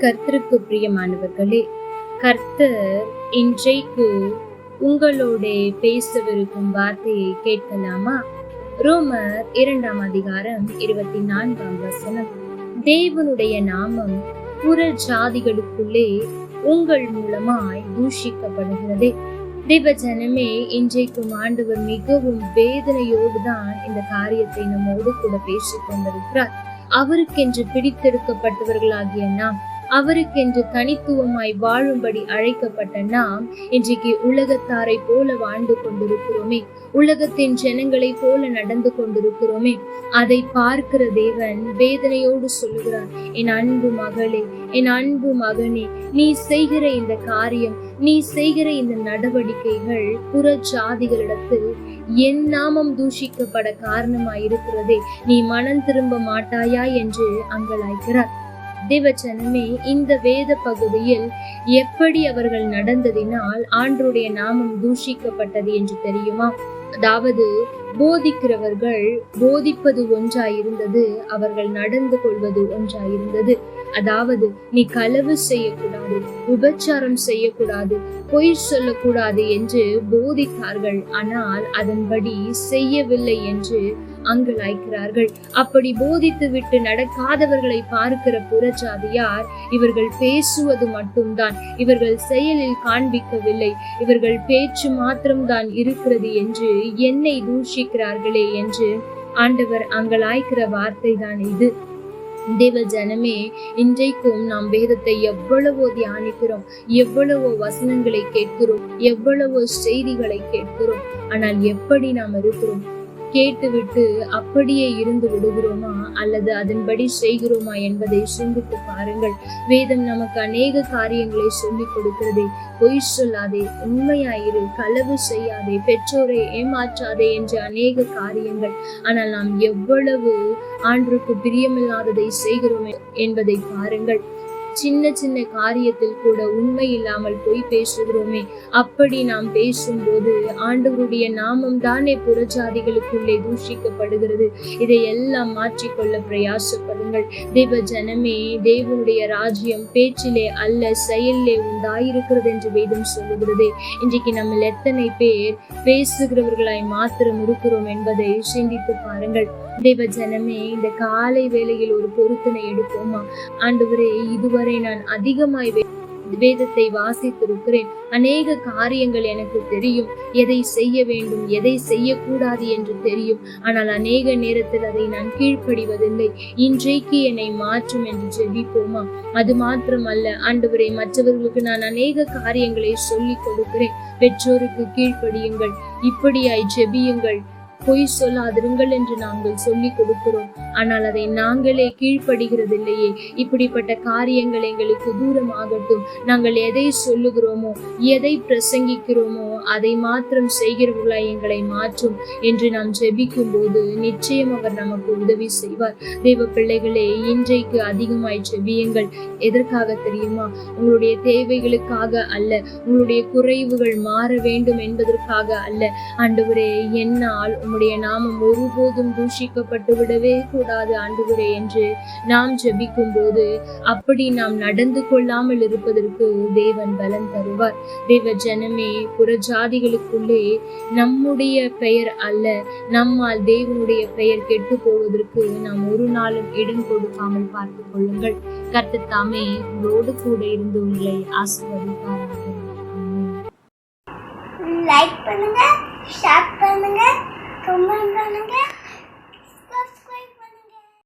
கர்த்தருக்கு பிரியமானவர்களே, கர்த்தர் இன்றைக்கு உங்களோட பேசவிருக்கும் வார்த்தையை கேட்கலாமா? ரோமர் 2 அதிகாரம் 24 தேவனுடைய நாமம் புற ஜாதிகளுக்குள்ளே உங்கள் மூலமாய் தூஷிக்கப்படுகிறதே. தேவ ஜனமே, இன்றைக்கும் ஆண்டவர் மிகவும் வேதனையோடு தான் இந்த காரியத்தை நம்மோடு கூட பேசிக் கொண்டிருக்கிறார். அவருக்கென்று பிடித்தெடுக்கப்பட்டவர்களாகிய நாம், அவருக்கென்று தனித்துவமாய் வாழும்படி அழைக்கப்பட்ட நாம் இன்றைக்கு உலகத்தாரை போல வாழ்ந்து கொண்டிருக்கிறோமே, உலகத்தின் ஜனங்களை போல நடந்து கொண்டிருக்கிறோமே. அதை பார்க்கிற தேவன் வேதனையோடு சொல்லுகிறார், என் அன்பு மகளே, என் அன்பு மகனே, நீ செய்கிற இந்த காரியம், நீ செய்கிற இந்த நடவடிக்கைகள் புற ஜாதிகளிடத்தில் என் நாமம் தூஷிக்கப்பட காரணமாயிருக்கிறதே. நீ மனம் திரும்ப மாட்டாயா என்று அங்கலாய்க்கிறார். தேவச்சனமே, இந்த வேத பகுதியில் எப்படி அவர்கள் நடந்ததினால் ஆண்டவருடைய நாமம் தூஷிக்கப்பட்டது என்று தெரியுமா? அதாவது போதிக்கிறவர்கள் போதிப்பது ஒன்றாயிருந்தது, அவர்கள் நடந்து கொள்வது ஒன்றாயிருந்தது. அதாவது நீ களவு செய்யக்கூடாது, விபச்சாரம் செய்யக்கூடாது, பொய் சொல்லக்கூடாது என்று போதித்தார்கள். ஆனால் அதன்படி செய்யவில்லை என்று அங்கலாய்க்கிறார்கள். அப்படி போதித்து விட்டு நடக்காதவர்களை பார்க்கிற புறஜாதியார், இவர்கள் பேசுவது மட்டும்தான், இவர்கள் செயலில் காண்பிக்கவில்லை, இவர்கள் பேச்சு மாத்திரம்தான் இருக்கிறது என்று என்னை தூஷிக்கிறார்களே என்று ஆண்டவர் அங்கலாய்க்கிற வார்த்தை தான் இது. தேவ ஜனமே, இன்றைக்கும் நாம் வேதத்தை எவ்வளவோ தியானிக்கிறோம், எவ்வளவோ வசனங்களை கேட்கிறோம், எவ்வளவோ செய்திகளை கேட்கிறோம். ஆனால் எப்படி நாம் இருக்கிறோம்? கேட்டுவிட்டு அப்படியே இருந்து விடுகிறோமா அல்லது அதன்படி செய்கிறோமா என்பதை சிந்தித்து பாருங்கள். வேதம் நமக்கு அநேக காரியங்களை சொல்லிக் கொடுக்கிறதே. பொய் சொல்லாதே, உண்மையாயிரு, களவு செய்யாதே, பெற்றோரை ஏமாற்றாதே என்று அநேக காரியங்கள். ஆனால் நாம் எவ்வளவு ஆண்டவருக்கு பிரியமில்லாததை செய்கிறோம் என்பதை பாருங்கள். சின்ன சின்ன காரியத்தில் கூட உண்மை இல்லாமல் போய் பேசுகிறோமே. அப்படி நாம் பேசும்போது ஆண்டவருடைய நாமம் தானே புறஜாதிகளுக்குள்ளே தூஷிக்கப்படுகிறது. இதையெல்லாம் மாற்றிக்கொள்ள பிரயாசப்படுங்கள். தேவ ஜனமே, தேவனுடைய ராஜ்யம் பேச்சிலே அல்ல செயலிலே உண்டாயிருக்கிறது என்று வேதம் சொல்லுகிறது. இன்றைக்கு நம்ம எத்தனை பேர் பேசுகிறவர்களாய் மாத்திரம் இருக்கிறோம் என்பதை சிந்தித்து பாருங்கள். தேவ ஜனமே, இந்த காலை வேளையில் ஒரு பொருத்தனை எடுப்போமா? ஆண்டவரே, இதுவரை நான் அதிகமாய் வேதத்தை வாசித்திருக்கிறேன், அநேக காரியங்கள் எனக்கு தெரியும், எதை செய்ய வேண்டும் எதை செய்யக்கூடாது என்று தெரியும். ஆனால் அநேக நேரத்தில் அதை நான் கீழ்ப்படிவதில்லை. இன்றைக்கு என்னை மாற்றும் என்று ஜெபிப்போமா? அது மாத்திரமல்ல, ஆண்டவரே, மற்றவர்களுக்கு நான் அநேக காரியங்களை சொல்லிக் கொடுக்கிறேன். பெற்றோருக்கு கீழ்ப்படியுங்கள், இப்படியாய் ஜெபியுங்கள், பொய் சொல்லாதிருங்கள் என்று நாங்கள் சொல்லிக் கொடுக்கிறோம். ஆனால் அதை நாங்களே கீழ்ப்படுகிறதில்லையே. இப்படிப்பட்ட காரியங்கள் எங்களுக்கு தூரமாகட்டும். நாங்கள் எதை சொல்லுகிறோமோ, எதை பிரசங்கிக்கிறோமோ அதை மாத்திரம் செய்கிறவர்களாய் எங்களை மாற்றும் என்று நாம் ஜெபிக்கும் போது நிச்சயம் அவர் நமக்கு உதவி செய்வார். தேவ பிள்ளைகளே, இன்றைக்கு அதிகமாய் ஜெபியுங்கள். எதற்காக தெரியுமா? உங்களுடைய தேவைகளுக்காக அல்ல, உங்களுடைய குறைவுகள் மாற வேண்டும் என்பதற்காக அல்ல. ஆண்டவரே, என்னால் உம்முடைய நாமம் ஒருபோதும் தூஷிக்கப்பட்டு விடவே கூடாது ஆண்டவரே என்று நாம் ஜெபிக்கும் போது, அப்படி நாம் நடந்து கொள்ளாமல் இருப்பதற்கு தேவன் பலன் தருவார். தேவ ஜனமே, புறஜாதிகளுக்குள்ளே நம்முடைய பெயர் அல்ல, நம்மால் தேவனுடைய பெயர் கெட்டு போவதற்கு நாம் ஒரு நாளும் இடம் கொடுக்காமல் பார்த்துக் கொள்ளுங்கள். கர்த்தர் தாமே உங்களோடு கூட இருந்து உங்களை ஆசீர்வதிப்பாராக. லைக் பண்ணுங்க, ஷேர்